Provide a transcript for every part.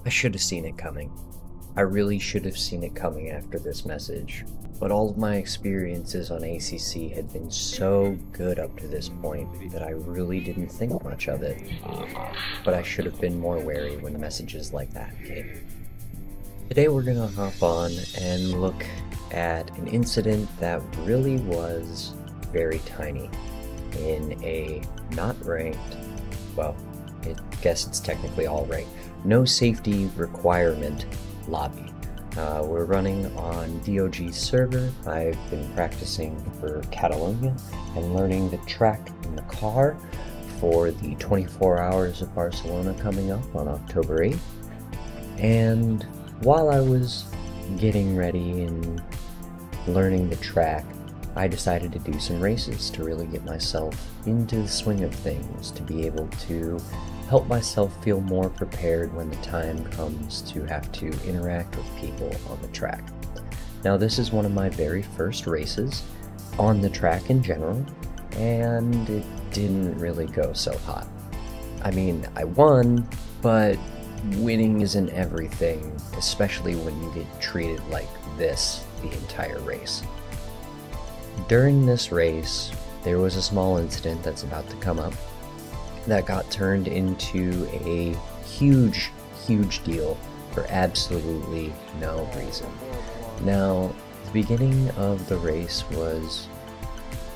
I should have seen it coming. I really should have seen it coming after this message, but all of my experiences on ACC had been so good up to this point that I really didn't think much of it, but I should have been more wary when messages like that came. Today we're gonna hop on and look at an incident that really was very tiny in a not ranked, well, I guess it's technically all ranked, no safety requirement lobby. We're running on DOG's server. I've been practicing for Catalunya and learning the track in the car for the 24 Hours of Barcelona coming up on October 8th. And while I was getting ready and learning the track, I decided to do some races to really get myself into the swing of things, to be able to help myself feel more prepared when the time comes to have to interact with people on the track. Now, this is one of my very first races on the track in general, and it didn't really go so hot. I mean, I won, but winning isn't everything, especially when you get treated like this the entire race. During this race, there was a small incident that's about to come up that got turned into a huge deal for absolutely no reason. Now, the beginning of the race was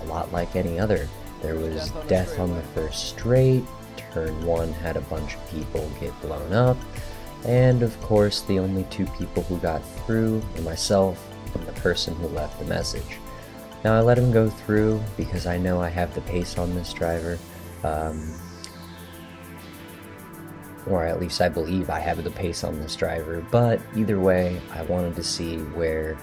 a lot like any other. There was death on the first straight, turn 1 had a bunch of people get blown up, and of course the only 2 people who got through were myself and the person who left the message. Now, I let him go through because I know I have the pace on this driver, or at least I believe I have the pace on this driver, but either way, I wanted to see where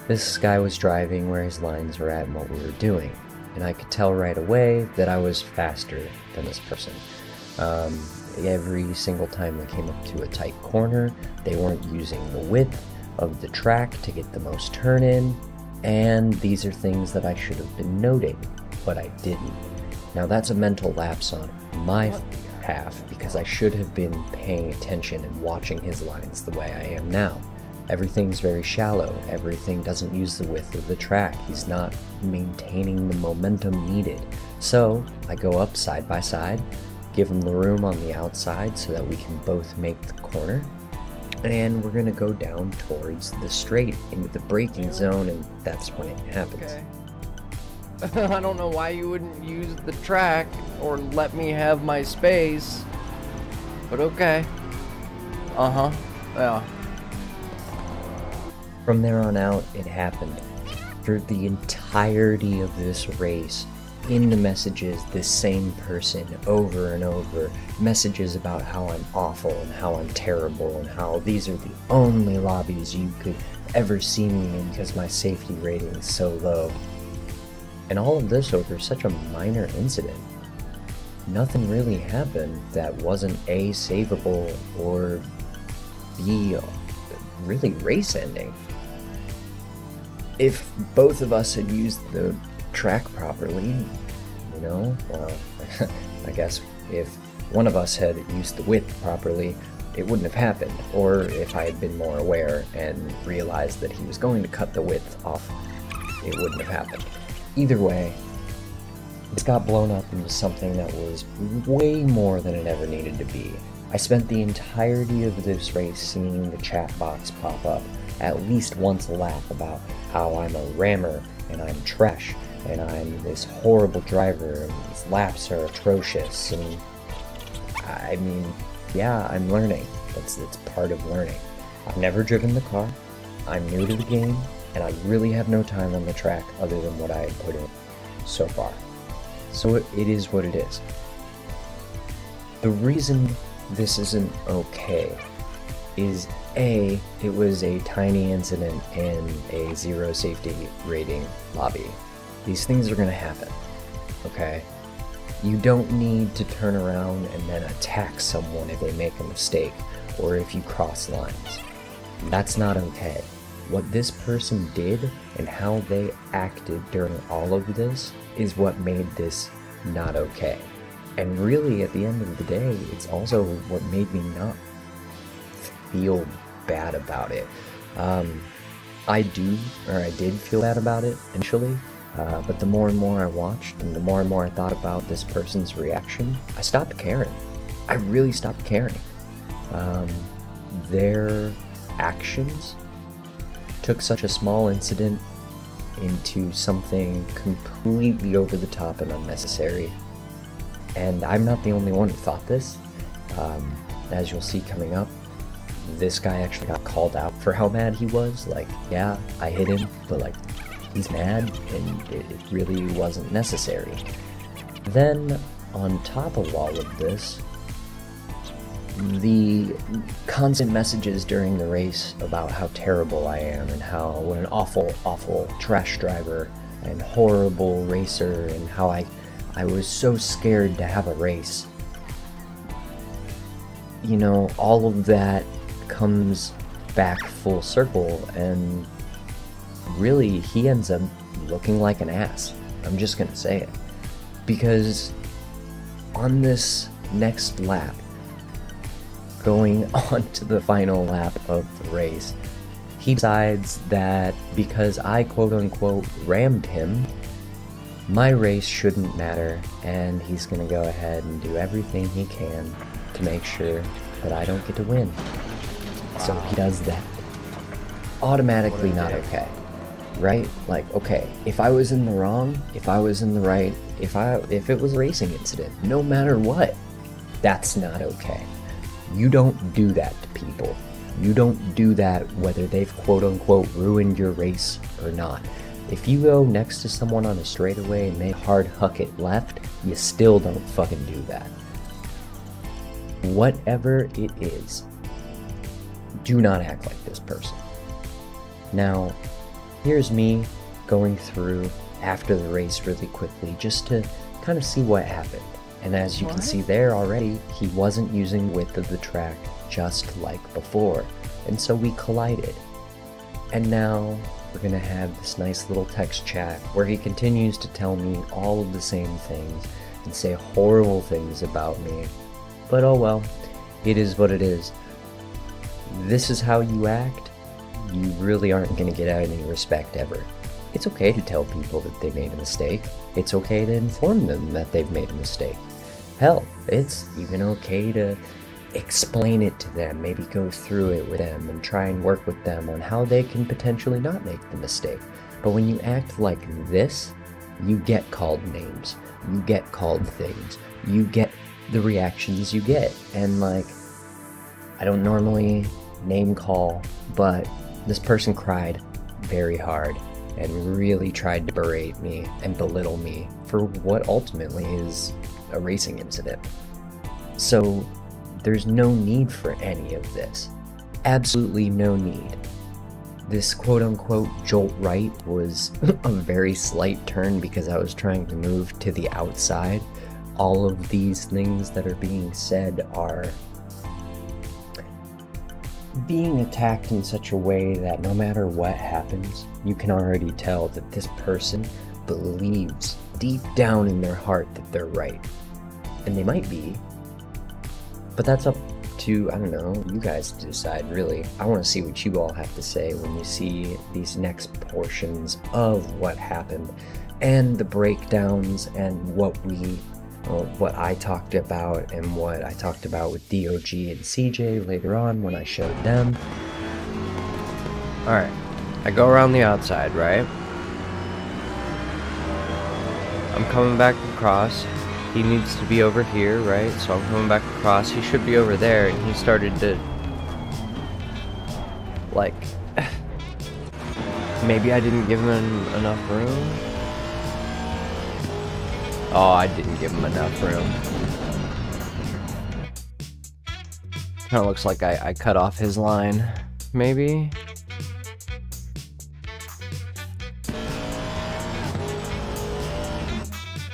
this guy was driving, where his lines were at, and what we were doing. And I could tell right away that I was faster than this person. Every single time they came up to a tight corner, they weren't using the width of the track to get the most turn in, and these are things that I should have been noting, but I didn't. Now, that's a mental lapse on my half, because I should have been paying attention and watching his lines the way I am now. Everything's very shallow, everything doesn't use the width of the track, he's not maintaining the momentum needed. So I go up side by side, give him the room on the outside so that we can both make the corner, and we're gonna go down towards the straight into the braking zone, and that's when it happens. Okay. I don't know why you wouldn't use the track or let me have my space, but okay. Yeah. From there on out, it happened. For the entirety of this race, in the messages, this same person over and over, messages about how I'm awful and how I'm terrible and how these are the only lobbies you could ever see me in because my safety rating is so low. And all of this over such a minor incident. Nothing really happened that wasn't A, savable, or B, really race-ending. If both of us had used the track properly, you know, well, I guess if one of us had used the width properly, it wouldn't have happened. Or if I had been more aware and realized that he was going to cut the width off, it wouldn't have happened. Either way, this got blown up into something that was way more than it ever needed to be. I spent the entirety of this race seeing the chat box pop up at least once a lap about how I'm a rammer and I'm trash and I'm this horrible driver and these laps are atrocious. And I mean, yeah, I'm learning. It's part of learning. I've never driven the car. I'm new to the game, and I really have no time on the track other than what I had put in so far. So it is what it is. The reason this isn't okay is A, it was a tiny incident in a 0 safety rating lobby. These things are gonna happen, okay? You don't need to turn around and then attack someone if they make a mistake or if you cross lines. That's not okay. What this person did and how they acted during all of this is what made this not okay. And really, at the end of the day, it's also what made me not feel bad about it. I did feel bad about it initially, but the more and more I watched and the more and more I thought about this person's reaction, I stopped caring. I really stopped caring. Their actions took such a small incident into something completely over the top and unnecessary. And I'm not the only one who thought this. As you'll see coming up, this guy actually got called out for how mad he was. Like, yeah, I hit him, but like, he's mad, and it really wasn't necessary. Then, on top of all of this, the constant messages during the race about how terrible I am and how what an awful, awful trash driver and horrible racer, and how I was so scared to have a race. You know, all of that comes back full circle, and really he ends up looking like an ass. I'm just gonna say it. Because on this next lap, going on to the final lap of the race, he decides that because I quote-unquote rammed him, my race shouldn't matter, and he's gonna go ahead and do everything he can to make sure that I don't get to win. So he does that. Automatically not okay, right? Like, okay, if I was in the wrong, if I was in the right, if it was a racing incident, no matter what, that's not okay. You don't do that to people. You don't do that whether they've quote-unquote ruined your race or not. If you go next to someone on a straightaway and they hard huck it left, you still don't fucking do that. Whatever it is, do not act like this person. Now, here's me going through after the race really quickly just to kind of see what happened. And as you can see there already, he wasn't using the width of the track just like before. And so we collided. And now we're gonna have this nice little text chat where he continues to tell me all of the same things and say horrible things about me. But oh well, it is what it is. This is how you act, you really aren't gonna get any respect ever. It's okay to tell people that they made a mistake. It's okay to inform them that they've made a mistake. Hell, it's even okay to explain it to them, maybe go through it with them and try and work with them on how they can potentially not make the mistake. But when you act like this, you get called names, you get called things, you get the reactions you get. And like, I don't normally name call, but this person cried very hard and really tried to berate me and belittle me for what ultimately is a racing incident. So there's no need for any of this. Absolutely no need. This quote-unquote jolt right was a very slight turn because I was trying to move to the outside. All of these things that are being said are being attacked in such a way that no matter what happens, you can already tell that this person believes deep down in their heart that they're right. And they might be, but that's up to, I don't know, you guys to decide, really. I want to see what you all have to say when you see these next portions of what happened and the breakdowns and what I talked about and what I talked about with DOG and CJ later on when I showed them. Alright, I go around the outside, right? I'm coming back across. He needs to be over here, right? So I'm coming back across. He should be over there, and he started to, like, maybe I didn't give him enough room? Oh, I didn't give him enough room. Kinda looks like I cut off his line, maybe?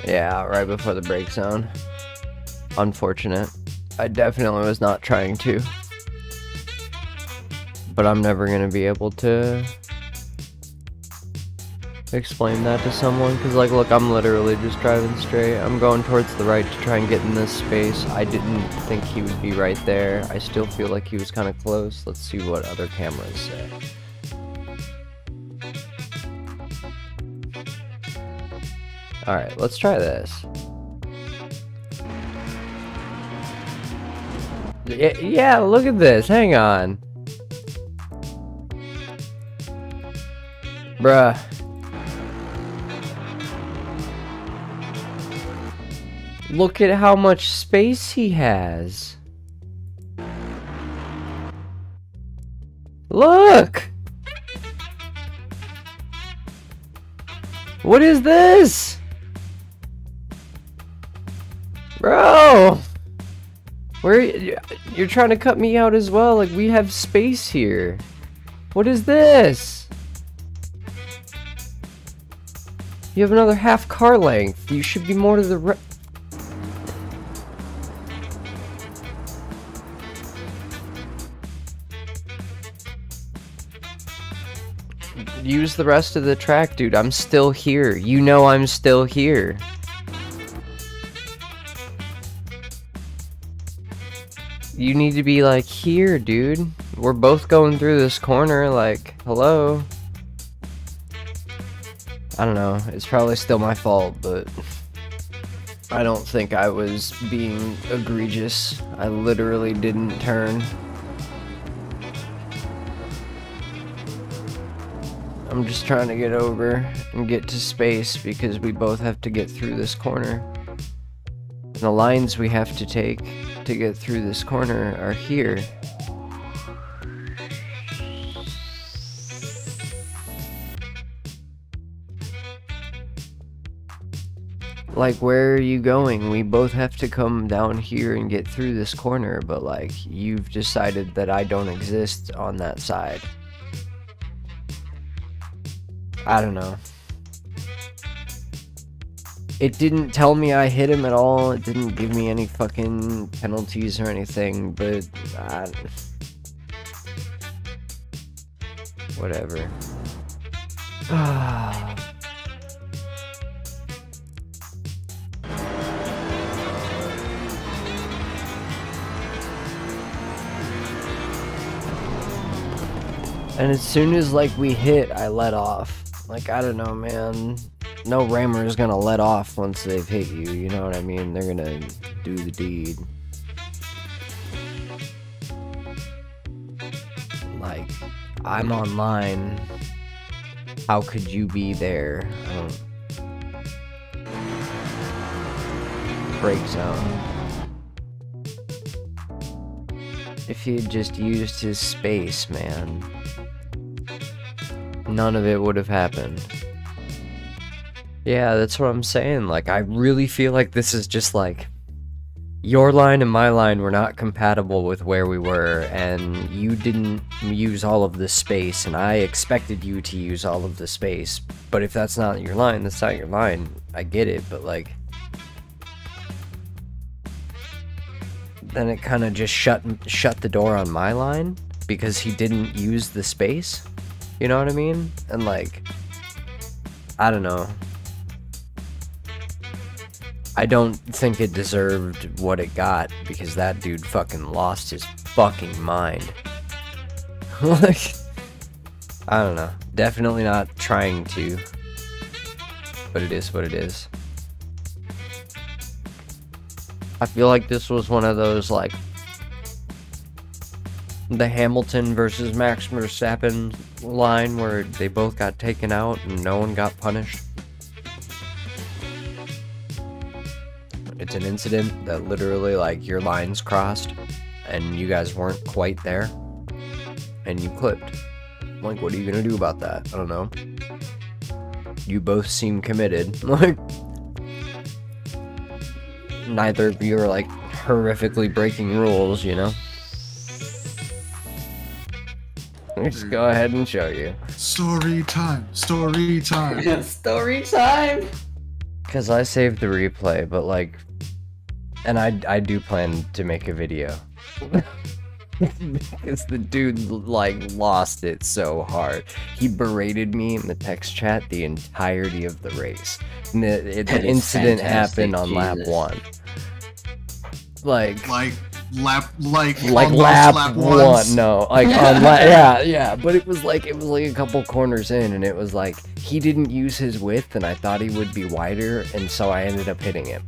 Yeah, right before the brake zone. Unfortunate. I definitely was not trying to. But I'm never gonna be able to explain that to someone, because like, look, I'm literally just driving straight. I'm going towards the right to try and get in this space. I didn't think he would be right there. I still feel like he was kind of close. Let's see what other cameras say. Alright, let's try this. Yeah, look at this. Hang on. Bruh. Look at how much space he has. Look! What is this? Bro! You're trying to cut me out as well, like we have space here. What is this? You have another half car length. You should be more to the right. Use the rest of the track, dude. I'm still here. You know I'm still here. You need to be like here, dude. We're both going through this corner, like, hello. I don't know. It's probably still my fault, but I don't think I was being egregious. I literally didn't turn. I'm just trying to get over and get to space because we both have to get through this corner. And the lines we have to take to get through this corner are here. Like, where are you going? We both have to come down here and get through this corner, but like, you've decided that I don't exist on that side. I don't know. It didn't tell me I hit him at all. It didn't give me any fucking penalties or anything, but whatever. And as soon as like we hit, I let off. Like, I don't know, man. No rammer is gonna let off once they've hit you, you know what I mean? They're gonna do the deed. Like, I'm online. How could you be there? I don't... Break zone. If he had just used his space, man, none of it would have happened. Yeah, that's what I'm saying. Like, I really feel like this is just like, your line and my line were not compatible with where we were, and you didn't use all of the space, and I expected you to use all of the space. But if that's not your line, that's not your line. I get it, but like, then it kind of just shut the door on my line because he didn't use the space. You know what I mean? And like, I don't know. I don't think it deserved what it got because that dude fucking lost his fucking mind. Like, I don't know. Definitely not trying to. But it is what it is. I feel like this was one of those, like, the Hamilton versus Max Verstappen line where they both got taken out and no one got punished. It's an incident that literally, like, your lines crossed and you guys weren't quite there and you clipped. Like, what are you gonna do about that? I don't know. You both seem committed. Like, neither of you are, like, horrifically breaking rules, you know? Let's go ahead and show you. Story time. Story time. Story time! Because I saved the replay, but, like... And I do plan to make a video. because the dude like lost it so hard. He berated me in the text chat the entirety of the race. And the incident happened on lap 1. Like lap lap 1. No, like on yeah, but it was like a couple corners in, and it was like he didn't use his width, and I thought he would be wider, and so I ended up hitting him.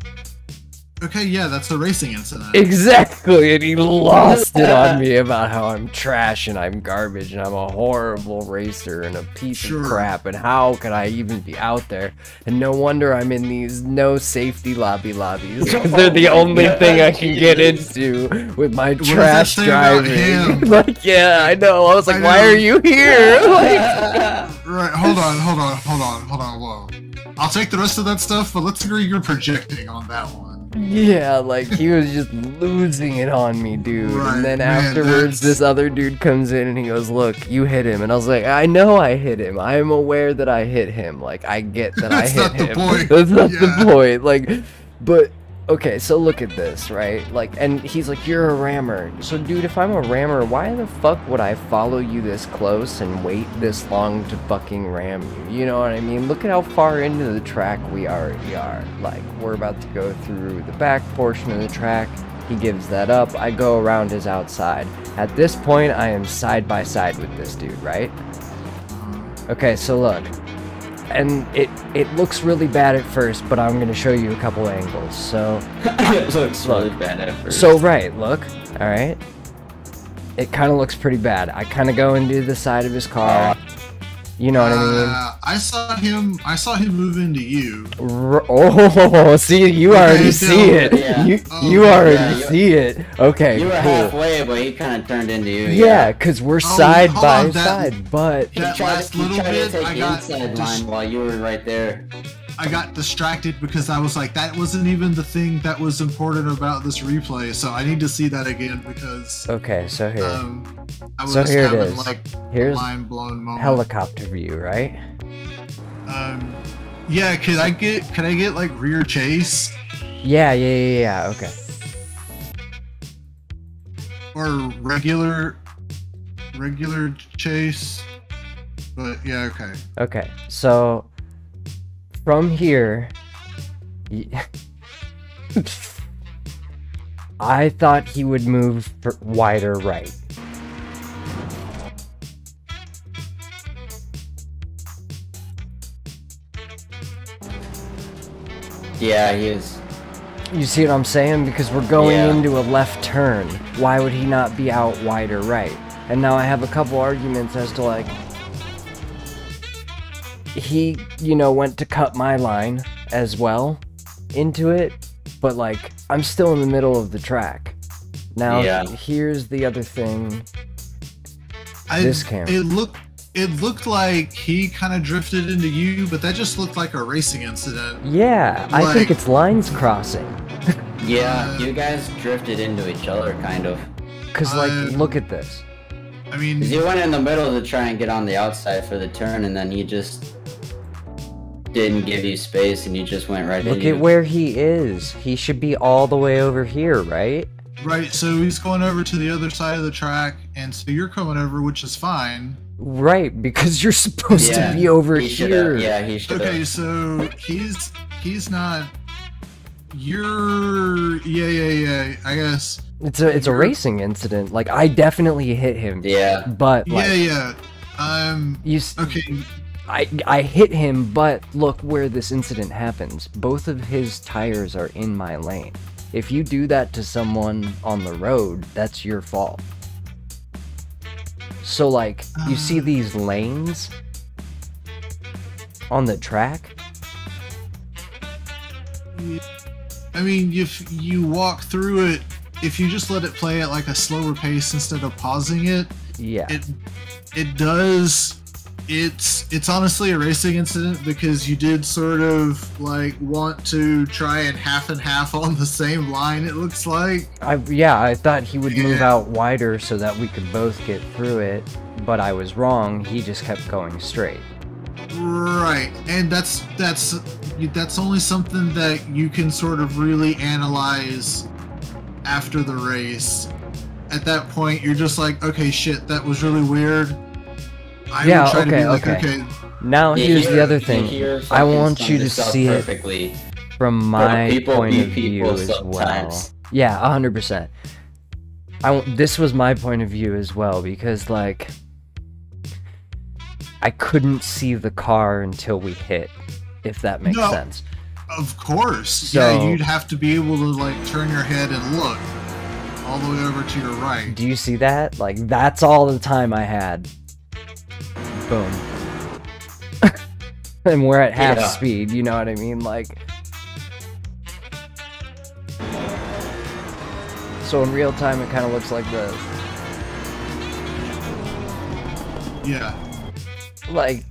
Okay, yeah, that's a racing incident. Exactly, and he lost it on me about how I'm trash and I'm garbage and I'm a horrible racer and a piece of crap, and how could I even be out there? And no wonder I'm in these no safety lobbies. They're the only thing I can get into with my trash driving. Like, yeah, I know. I was like, why are you here? Like, right, hold on, whoa. I'll take the rest of that stuff, but let's agree you're projecting on that one. Yeah, like, he was just losing it on me, dude. Right, and then man, afterwards, this other dude comes in and he goes, look, you hit him. And I was like, I know I hit him. I am aware that I hit him. Like, I get that I hit him. That's not the point. Like, but... Okay, so look at this, right? Like, and he's like, you're a rammer. So, dude, if I'm a rammer, why the fuck would I follow you this close and wait this long to fucking ram you? You know what I mean? Look at how far into the track we already are. Like, we're about to go through the back portion of the track. He gives that up. I go around his outside. At this point, I am side by side with this dude, right? Okay, so look. And it looks really bad at first, but I'm gonna show you a couple angles. So it looks really bad at first. So right, look, all right. It kind of looks pretty bad. I kind of go into the side of his car. You know what I mean? I saw him move into you. Oh, see, you already see it. Yeah. You already see it. Okay, you were cool. halfway, but he kind of turned into you. Yeah, because we're side by side, but... That last little bit, I got... inside line while you were right there. I got distracted because I was like, that wasn't even the thing that was important about this replay, so I need to see that again because... Okay, so here. I was so here having, it is. Like, here's mind-blown moment. Helicopter view, right? Yeah, could I get like rear chase? Yeah, okay. Or regular chase? But yeah, okay. Okay, so from here, I thought he would move wider right. Yeah, he is. You see what I'm saying? Because we're going into a left turn. Why would he not be out wider right? And now I have a couple arguments as to like, he, you know, went to cut my line as well into it, but like, I'm still in the middle of the track. Now, here's the other thing. This camera. It looked like he kind of drifted into you, but that just looked like a racing incident. Yeah, like, I think it's lines crossing. Yeah, you guys drifted into each other, kind of. Cause like, look at this. I mean, you went in the middle to try and get on the outside for the turn, and then he just didn't give you space, and you just went right into. Look at where he is. He should be all the way over here, right? Right. So he's going over to the other side of the track, and so you're coming over, which is fine. Right, because you're supposed to be over here. Yeah, he should. Okay, so he's not. You're yeah. I guess it's a racing incident. Like I definitely hit him. Yeah, but like, yeah. Okay. I hit him, but look where this incident happens. Both of his tires are in my lane. If you do that to someone on the road, that's your fault. So like, you see these lanes on the track? I mean, if you walk through it, if you just let it play at like a slower pace instead of pausing it, it does. It's honestly a racing incident because you did sort of like want to try and half on the same line, it looks like. I thought he would move out wider so that we could both get through it, but I was wrong. He just kept going straight. Right, and that's only something that you can sort of really analyze after the race at that point, you're just like, okay, shit, that was really weird. I Yeah, would try okay, to be like, okay. Now here's the other thing. I want you to see it from my point of view as well. Yeah, 100%. This was my point of view as well, because, like, I couldn't see the car until we hit, if that makes sense. Of course. So, yeah, you'd have to be able to, like, turn your head and look all the way over to your right. Do you see that? Like, that's all the time I had. Boom. And we're at half speed, you know what I mean? Like... So in real time, it kind of looks like this. Yeah. Like,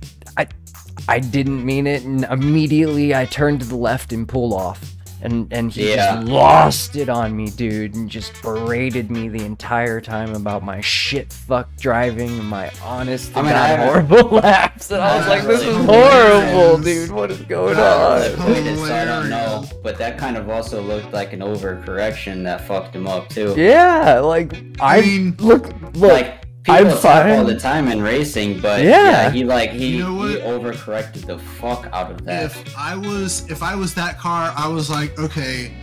I didn't mean it, and immediately I turned to the left and pulled off. And he just lost it on me, dude, and just berated me the entire time about my shit-fuck driving and my horrible laps. And I was like, this is horrible, dude. What is going on? I don't know, but that kind of also looked like an overcorrection that fucked him up, too. Yeah, like, I mean, look. Like, people talk all the time in racing, but he overcorrected the fuck out of that. If I was that car, I was like, okay,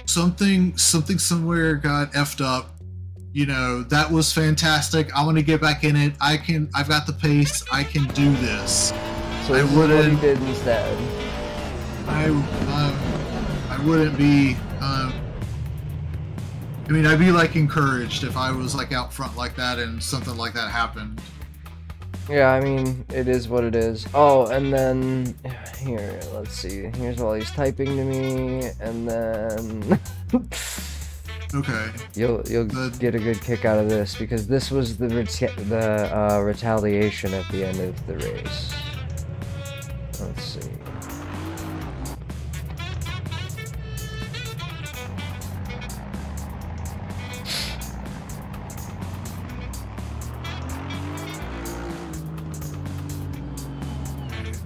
something somewhere got effed up. You know, that was fantastic. I want to get back in it. I've got the pace. I can do this. So I wouldn't. What he did instead. I wouldn't be. I mean, I'd be, like, encouraged if I was, like, out front like that and something like that happened. Yeah, I mean, it is what it is. Oh, and then... Here, let's see. Here's while he's typing to me, and then... Okay. You'll get a good kick out of this, because this was the retaliation at the end of the race. Let's see.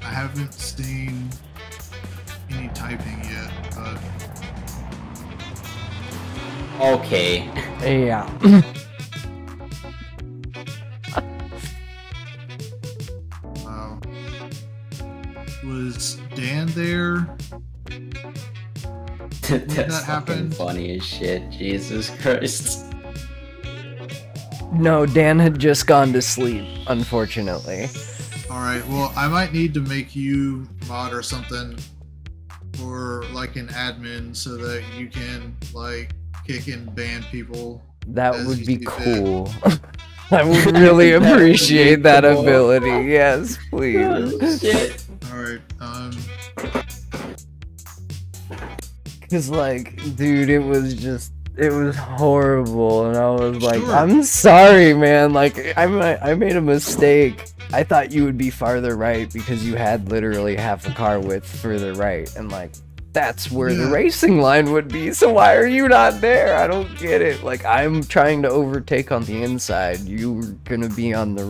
I haven't seen any typing yet, but... Okay. Yeah. Wow. Was Dan there? That's fucking funny as shit. Jesus Christ. No, Dan had just gone to sleep, unfortunately. Alright, well, I might need to make you mod or something, or like an admin, so that you can, like, kick and ban people. That would be cool. I would really appreciate that ability. Yes, please. Oh, shit. Alright, Cause, like, dude, it was horrible, and I was like, I'm sorry, man, like, I made a mistake. I thought you would be farther right because you had literally half a car width further right, and, like, that's where the racing line would be, so why are you not there? I don't get it. Like, I'm trying to overtake on the inside, you're gonna be on the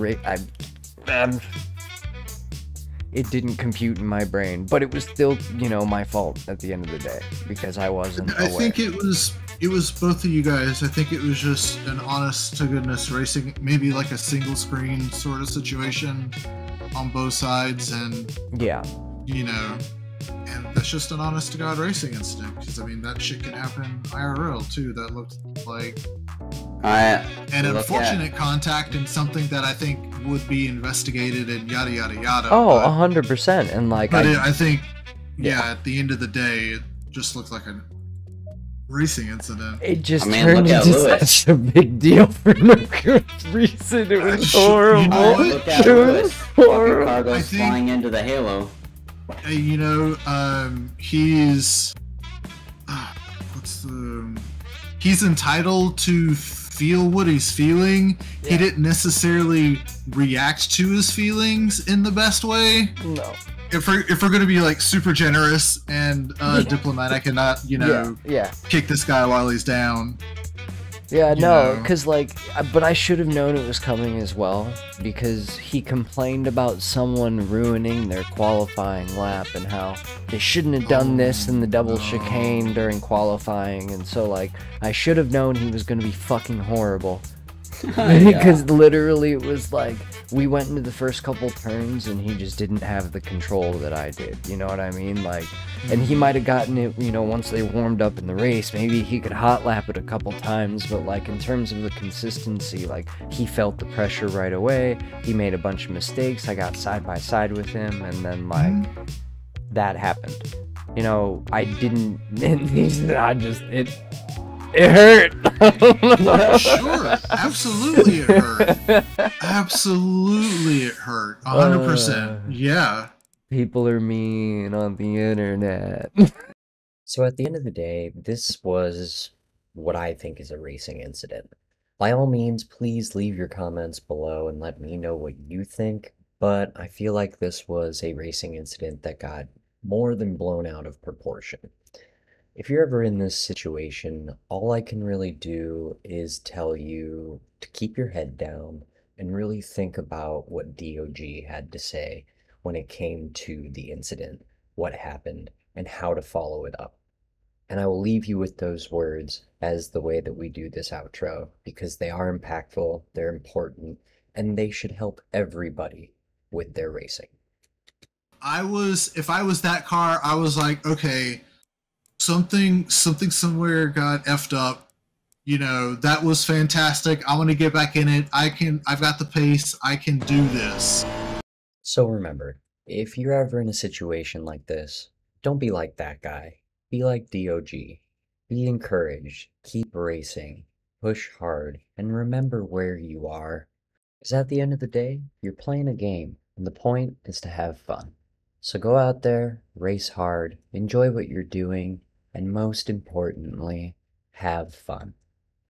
it didn't compute in my brain, but it was still, you know, my fault at the end of the day, because I wasn't aware. I think it was both of you guys. I think it was just an honest to goodness racing, maybe like a single screen sort of situation on both sides, and you know, and that's just an honest to god racing incident, because I mean, that shit can happen IRL too. That looked like an unfortunate contact and something that I think would be investigated and yada yada yada. Oh, 100%, and like, but I think at the end of the day, it just looked like a racing incident. It just turned into such a big deal for no good reason. It was horrible. You know, look at Lewis. Fucking car goes flying into the halo. You know, he's he's entitled to feel what he's feeling. He didn't necessarily react to his feelings in the best way. No. If we're gonna be like super generous and diplomatic and not, you know, kick this guy while he's down. Yeah, no, because, like, but I should have known it was coming as well, because he complained about someone ruining their qualifying lap and how they shouldn't have done this in the double chicane during qualifying, and so, like, I should have known he was going to be fucking horrible. Because literally it was like, we went into the first couple turns and he just didn't have the control that I did, you know what I mean? Like, and he might have gotten it, you know, once they warmed up in the race, maybe he could hot lap it a couple times, but like in terms of the consistency, like he felt the pressure right away, he made a bunch of mistakes, I got side by side with him, and then like, that happened. You know, I didn't, it hurt. Sure, absolutely it hurt. Absolutely it hurt. 100%. Yeah. People are mean on the internet. So at the end of the day, this was what I think is a racing incident. By all means, please leave your comments below and let me know what you think, but I feel like this was a racing incident that got more than blown out of proportion. If you're ever in this situation, all I can really do is tell you to keep your head down and really think about what DOG had to say when it came to the incident, what happened, and how to follow it up. And I will leave you with those words as the way that we do this outro, because they are impactful, they're important, and they should help everybody with their racing. If I was that car, I was like, okay, something somewhere got effed up. You know, that was fantastic. I want to get back in it. I've got the pace. I can do this. So remember, if you're ever in a situation like this, don't be like that guy. Be like DOG. Be encouraged. Keep racing. Push hard. And remember where you are. Because at the end of the day, you're playing a game, and the point is to have fun. So go out there, race hard, enjoy what you're doing, and most importantly, have fun.